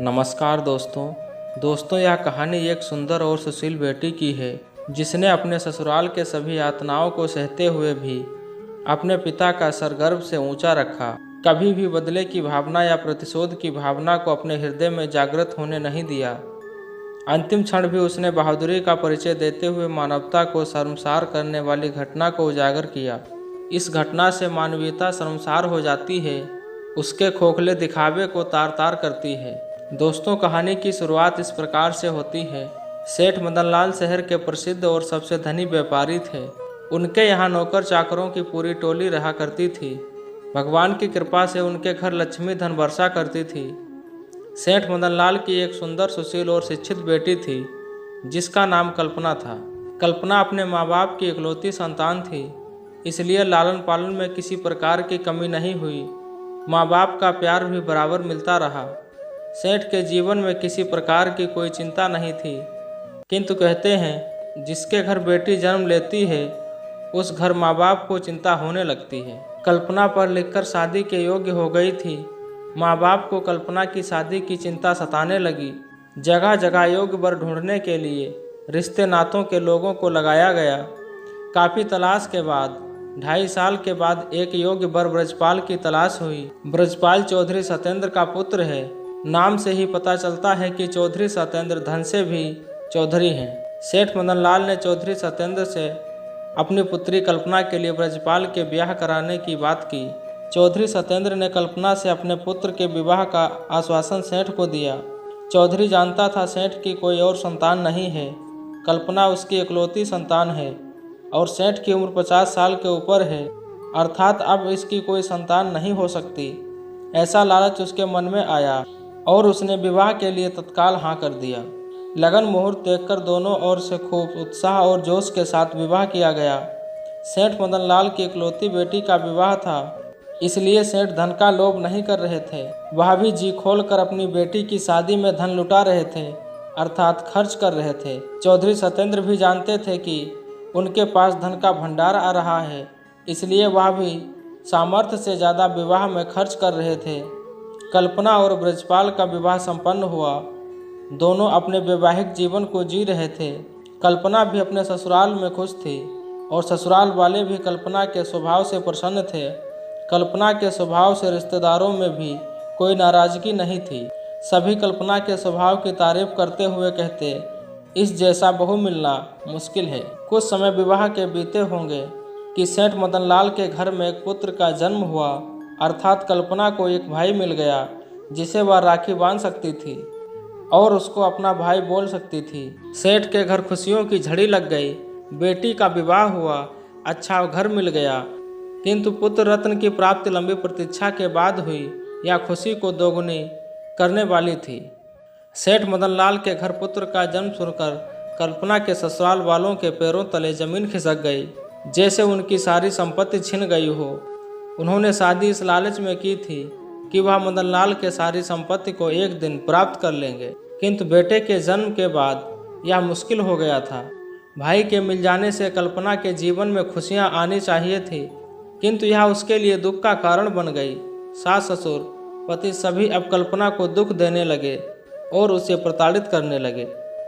नमस्कार दोस्तों यह कहानी एक सुंदर और सुशील बेटी की है जिसने अपने ससुराल के सभी यातनाओं को सहते हुए भी अपने पिता का सर गर्व से ऊंचा रखा। कभी भी बदले की भावना या प्रतिशोध की भावना को अपने हृदय में जागृत होने नहीं दिया। अंतिम क्षण भी उसने बहादुरी का परिचय देते हुए मानवता को शर्मसार करने वाली घटना को उजागर किया। इस घटना से मानवीयता शर्मसार हो जाती है, उसके खोखले दिखावे को तार तार करती है। दोस्तों, कहानी की शुरुआत इस प्रकार से होती है। सेठ मदनलाल शहर के प्रसिद्ध और सबसे धनी व्यापारी थे। उनके यहाँ नौकर चाकरों की पूरी टोली रहा करती थी। भगवान की कृपा से उनके घर लक्ष्मी धन वर्षा करती थी। सेठ मदनलाल की एक सुंदर, सुशील और शिक्षित बेटी थी जिसका नाम कल्पना था। कल्पना अपने माँ बाप की इकलौती संतान थी, इसलिए लालन पालन में किसी प्रकार की कमी नहीं हुई। माँ बाप का प्यार भी बराबर मिलता रहा। सेठ के जीवन में किसी प्रकार की कोई चिंता नहीं थी, किंतु कहते हैं जिसके घर बेटी जन्म लेती है उस घर माँ बाप को चिंता होने लगती है। कल्पना पढ़ लिखकर शादी के योग्य हो गई थी। माँ बाप को कल्पना की शादी की चिंता सताने लगी। जगह जगह योग्य वर ढूंढने के लिए रिश्ते नातों के लोगों को लगाया गया। काफ़ी तलाश के बाद 2.5 साल के बाद एक योग्य वर ब्रजपाल की तलाश हुई। ब्रजपाल चौधरी सत्येंद्र का पुत्र है। नाम से ही पता चलता है कि चौधरी सत्येंद्र धन से भी चौधरी हैं। सेठ मदनलाल ने चौधरी सत्येंद्र से अपनी पुत्री कल्पना के लिए ब्रजपाल के ब्याह कराने की बात की। चौधरी सत्येंद्र ने कल्पना से अपने पुत्र के विवाह का आश्वासन सेठ को दिया। चौधरी जानता था सेठ की कोई और संतान नहीं है, कल्पना उसकी इकलौती संतान है और सेठ की उम्र 50 साल के ऊपर है, अर्थात अब इसकी कोई संतान नहीं हो सकती। ऐसा लालच उसके मन में आया और उसने विवाह के लिए तत्काल हाँ कर दिया। लगन मुहूर्त देखकर दोनों ओर से खूब उत्साह और जोश के साथ विवाह किया गया। सेठ मदनलाल की इकलौती बेटी का विवाह था, इसलिए सेठ धन का लोभ नहीं कर रहे थे। वह भी जी खोल कर अपनी बेटी की शादी में धन लुटा रहे थे, अर्थात खर्च कर रहे थे। चौधरी सत्येंद्र भी जानते थे कि उनके पास धन का भंडार आ रहा है, इसलिए वह भी सामर्थ्य से ज़्यादा विवाह में खर्च कर रहे थे। कल्पना और ब्रजपाल का विवाह संपन्न हुआ। दोनों अपने वैवाहिक जीवन को जी रहे थे। कल्पना भी अपने ससुराल में खुश थी और ससुराल वाले भी कल्पना के स्वभाव से प्रसन्न थे। कल्पना के स्वभाव से रिश्तेदारों में भी कोई नाराजगी नहीं थी। सभी कल्पना के स्वभाव की तारीफ करते हुए कहते, इस जैसा बहू मिलना मुश्किल है। कुछ समय विवाह के बीते होंगे कि सेठ मदनलाल के घर में एक पुत्र का जन्म हुआ, अर्थात कल्पना को एक भाई मिल गया जिसे वह राखी बांध सकती थी और उसको अपना भाई बोल सकती थी। सेठ के घर खुशियों की झड़ी लग गई। बेटी का विवाह हुआ, अच्छा घर मिल गया, किंतु पुत्र रत्न की प्राप्ति लंबी प्रतीक्षा के बाद हुई। यह खुशी को दोगुनी करने वाली थी। सेठ मदनलाल के घर पुत्र का जन्म सुनकर कल्पना के ससुराल वालों के पैरों तले जमीन खिसक गई, जैसे उनकी सारी संपत्ति छिन गई हो। उन्होंने शादी इस लालच में की थी कि वह मदनलाल के सारी संपत्ति को एक दिन प्राप्त कर लेंगे, किंतु बेटे के जन्म के बाद यह मुश्किल हो गया था। भाई के मिल जाने से कल्पना के जीवन में खुशियां आनी चाहिए थी, किंतु यह उसके लिए दुख का कारण बन गई। सास ससुर पति सभी अब कल्पना को दुख देने लगे और उसे प्रताड़ित करने लगे।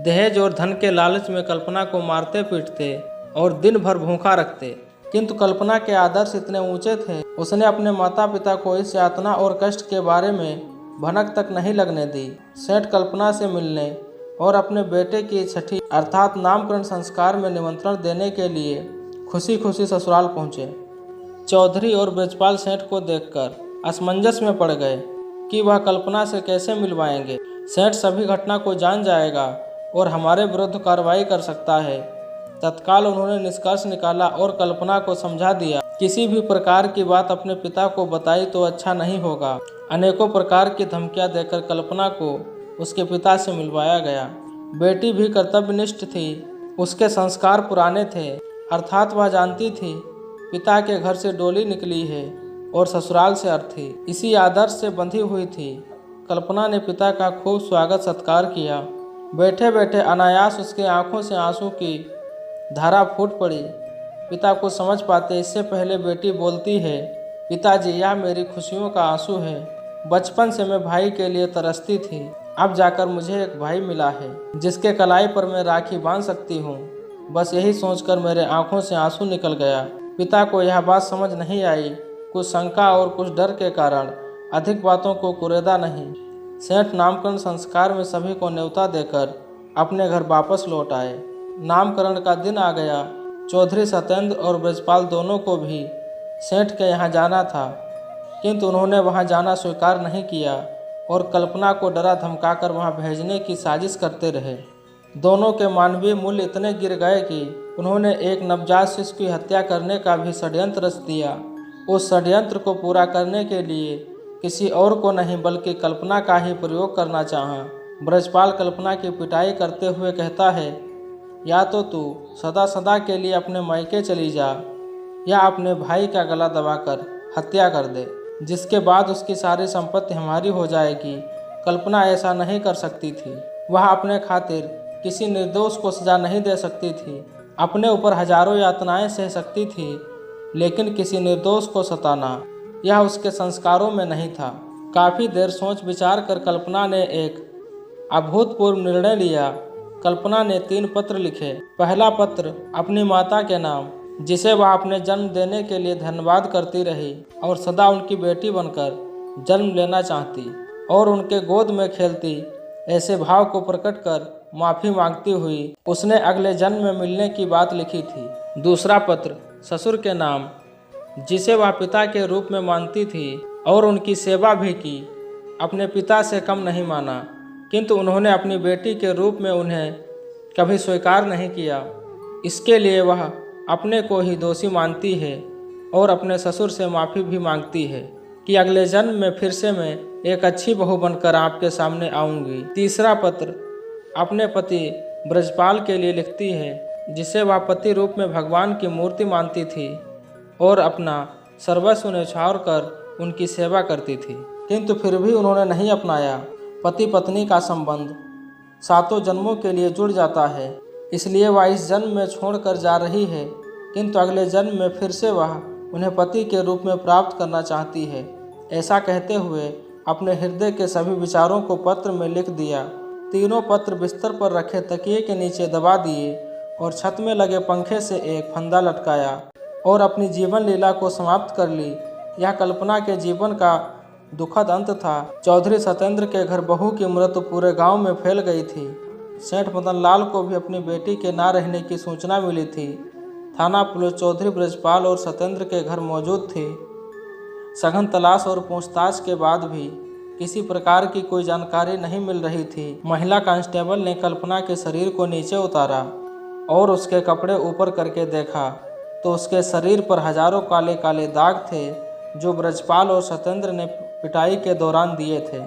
दहेज और धन के लालच में कल्पना को मारते पीटते और दिन भर भूखा रखते, किंतु कल्पना के आदर्श इतने ऊंचे थे, उसने अपने माता पिता को इस यातना और कष्ट के बारे में भनक तक नहीं लगने दी। सेठ कल्पना से मिलने और अपने बेटे की छठी अर्थात नामकरण संस्कार में निमंत्रण देने के लिए खुशी खुशी ससुराल पहुँचे। चौधरी और ब्रजपाल सेठ को देखकर असमंजस में पड़ गए कि वह कल्पना से कैसे मिलवाएंगे। सेठ सभी घटना को जान जाएगा और हमारे विरुद्ध कार्रवाई कर सकता है। तत्काल उन्होंने निष्कर्ष निकाला और कल्पना को समझा दिया, किसी भी प्रकार की बात अपने पिता को बताई तो अच्छा नहीं होगा। अनेकों प्रकार की धमकियां देकर कल्पना को उसके पिता से मिलवाया गया। बेटी भी कर्तव्यनिष्ठ थी, उसके संस्कार पुराने थे, अर्थात वह जानती थी पिता के घर से डोली निकली है और ससुराल से अर्थी। इसी आदर्श से बंधी हुई थी। कल्पना ने पिता का खूब स्वागत सत्कार किया। बैठे बैठे अनायास उसके आंखों से आंसू की धारा फूट पड़ी। पिता को समझ पाते इससे पहले बेटी बोलती है, पिताजी यह मेरी खुशियों का आंसू है। बचपन से मैं भाई के लिए तरसती थी, अब जाकर मुझे एक भाई मिला है जिसके कलाई पर मैं राखी बांध सकती हूँ। बस यही सोचकर मेरे आंखों से आंसू निकल गया। पिता को यह बात समझ नहीं आई। कुछ शंका और कुछ डर के कारण अधिक बातों को कुरेदा नहीं। सेठ नामकरण संस्कार में सभी को न्योता देकर अपने घर वापस लौट आए। नामकरण का दिन आ गया। चौधरी सत्येंद्र और ब्रजपाल दोनों को भी सेठ के यहाँ जाना था, किंतु उन्होंने वहाँ जाना स्वीकार नहीं किया और कल्पना को डरा धमकाकर वहाँ भेजने की साजिश करते रहे। दोनों के मानवीय मूल्य इतने गिर गए कि उन्होंने एक नवजात शिशु की हत्या करने का भी षड्यंत्र रच दिया। उस षड्यंत्र को पूरा करने के लिए किसी और को नहीं बल्कि कल्पना का ही प्रयोग करना चाहा। ब्रजपाल कल्पना की पिटाई करते हुए कहता है, या तो तू सदा सदा के लिए अपने मायके चली जा या अपने भाई का गला दबाकर हत्या कर दे, जिसके बाद उसकी सारी संपत्ति हमारी हो जाएगी। कल्पना ऐसा नहीं कर सकती थी। वह अपने खातिर किसी निर्दोष को सजा नहीं दे सकती थी। अपने ऊपर हजारों यातनाएं सह सकती थी, लेकिन किसी निर्दोष को सताना यह उसके संस्कारों में नहीं था। काफ़ी देर सोच विचार कर कल्पना ने एक अभूतपूर्व निर्णय लिया। कल्पना ने 3 पत्र लिखे। पहला पत्र अपनी माता के नाम, जिसे वह अपने जन्म देने के लिए धन्यवाद करती रही और सदा उनकी बेटी बनकर जन्म लेना चाहती और उनके गोद में खेलती, ऐसे भाव को प्रकट कर माफ़ी मांगती हुई उसने अगले जन्म में मिलने की बात लिखी थी। दूसरा पत्र ससुर के नाम, जिसे वह पिता के रूप में मानती थी और उनकी सेवा भी की। अपने पिता से कम नहीं माना, किंतु उन्होंने अपनी बेटी के रूप में उन्हें कभी स्वीकार नहीं किया। इसके लिए वह अपने को ही दोषी मानती है और अपने ससुर से माफ़ी भी मांगती है कि अगले जन्म में फिर से मैं एक अच्छी बहू बनकर आपके सामने आऊँगी। तीसरा पत्र अपने पति ब्रजपाल के लिए लिखती है, जिसे वह पति रूप में भगवान की मूर्ति मानती थी और अपना सर्वस्व न्यौछावर कर उनकी सेवा करती थी, किंतु फिर भी उन्होंने नहीं अपनाया। पति पत्नी का संबंध 7 जन्मों के लिए जुड़ जाता है, इसलिए वह इस जन्म में छोड़कर जा रही है, किंतु अगले जन्म में फिर से वह उन्हें पति के रूप में प्राप्त करना चाहती है। ऐसा कहते हुए अपने हृदय के सभी विचारों को पत्र में लिख दिया। तीनों पत्र बिस्तर पर रखे तकिए के नीचे दबा दिए और छत में लगे पंखे से एक फंदा लटकाया और अपनी जीवन लीला को समाप्त कर ली। यह कल्पना के जीवन का दुखद अंत था। चौधरी सत्येंद्र के घर बहू की मृत्यु पूरे गांव में फैल गई थी। सेठ मदन लाल को भी अपनी बेटी के ना रहने की सूचना मिली थी। थाना पुलिस चौधरी ब्रजपाल और सत्येंद्र के घर मौजूद थी। सघन तलाश और पूछताछ के बाद भी किसी प्रकार की कोई जानकारी नहीं मिल रही थी। महिला कांस्टेबल ने कल्पना के शरीर को नीचे उतारा और उसके कपड़े ऊपर करके देखा तो उसके शरीर पर हजारों काले काले दाग थे, जो ब्रजपाल और सत्येंद्र ने पिटाई के दौरान दिए थे।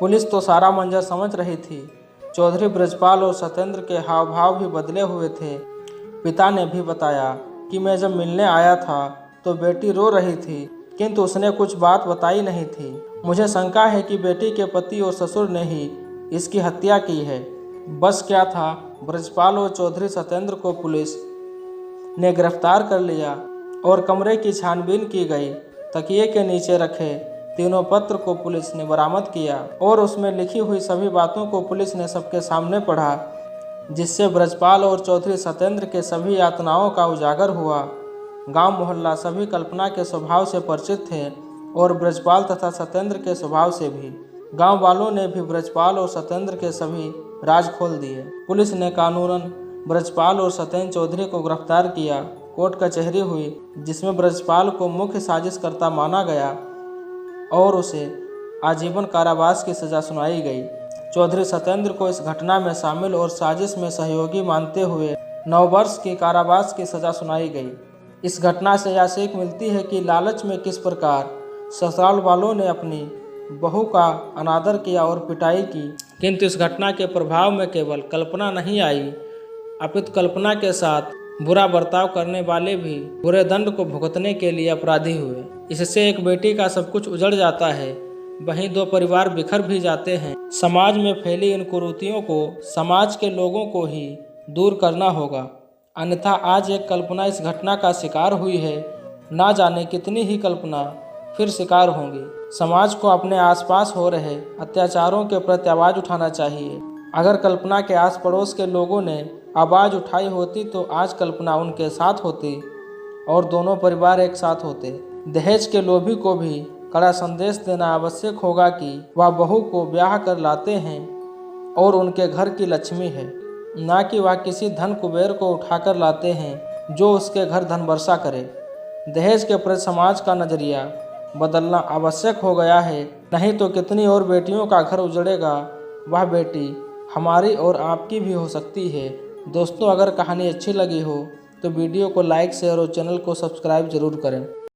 पुलिस तो सारा मंजर समझ रही थी। चौधरी ब्रजपाल और सत्येंद्र के हाव भाव भी बदले हुए थे। पिता ने भी बताया कि मैं जब मिलने आया था तो बेटी रो रही थी, किंतु उसने कुछ बात बताई नहीं थी। मुझे शंका है कि बेटी के पति और ससुर ने ही इसकी हत्या की है। बस क्या था, ब्रजपाल और चौधरी सत्येंद्र को पुलिस ने गिरफ्तार कर लिया और कमरे की छानबीन की गई। तकिए के नीचे रखे तीनों पत्र को पुलिस ने बरामद किया और उसमें लिखी हुई सभी बातों को पुलिस ने सबके सामने पढ़ा, जिससे ब्रजपाल और चौधरी सत्येंद्र के सभी यातनाओं का उजागर हुआ। गांव मोहल्ला सभी कल्पना के स्वभाव से परिचित थे और ब्रजपाल तथा सत्येंद्र के स्वभाव से भी। गांव वालों ने भी ब्रजपाल और सत्येंद्र के सभी राज खोल दिए। पुलिस ने कानूनन ब्रजपाल और सत्येंद्र चौधरी को गिरफ्तार किया। कोर्ट कचहरी हुई, जिसमें ब्रजपाल को मुख्य साजिशकर्ता माना गया और उसे आजीवन कारावास की सजा सुनाई गई। चौधरी सत्येंद्र को इस घटना में शामिल और साजिश में सहयोगी मानते हुए 9 वर्ष की कारावास की सजा सुनाई गई। इस घटना से यह सीख मिलती है कि लालच में किस प्रकार ससुराल वालों ने अपनी बहू का अनादर किया और पिटाई की, किंतु इस घटना के प्रभाव में केवल कल्पना नहीं आई, अपितु कल्पना के साथ बुरा बर्ताव करने वाले भी बुरे दंड को भुगतने के लिए अपराधी हुए। इससे एक बेटी का सब कुछ उजड़ जाता है, वहीं 2 परिवार बिखर भी जाते हैं। समाज में फैली इन कुरीतियों को समाज के लोगों को ही दूर करना होगा, अन्यथा आज एक कल्पना इस घटना का शिकार हुई है, ना जाने कितनी ही कल्पना फिर शिकार होंगी। समाज को अपने आसपास हो रहे अत्याचारों के प्रति आवाज़ उठाना चाहिए। अगर कल्पना के आस पड़ोस के लोगों ने आवाज़ उठाई होती तो आज कल्पना उनके साथ होती और दोनों परिवार एक साथ होते। दहेज के लोभी को भी कड़ा संदेश देना आवश्यक होगा कि वह बहू को ब्याह कर लाते हैं और उनके घर की लक्ष्मी है, ना कि वह किसी धन कुबेर को उठाकर लाते हैं जो उसके घर धन वर्षा करे। दहेज के प्रति समाज का नज़रिया बदलना आवश्यक हो गया है, नहीं तो कितनी और बेटियों का घर उजड़ेगा। वह बेटी हमारी और आपकी भी हो सकती है। दोस्तों, अगर कहानी अच्छी लगी हो तो वीडियो को लाइक, शेयर और चैनल को सब्सक्राइब जरूर करें।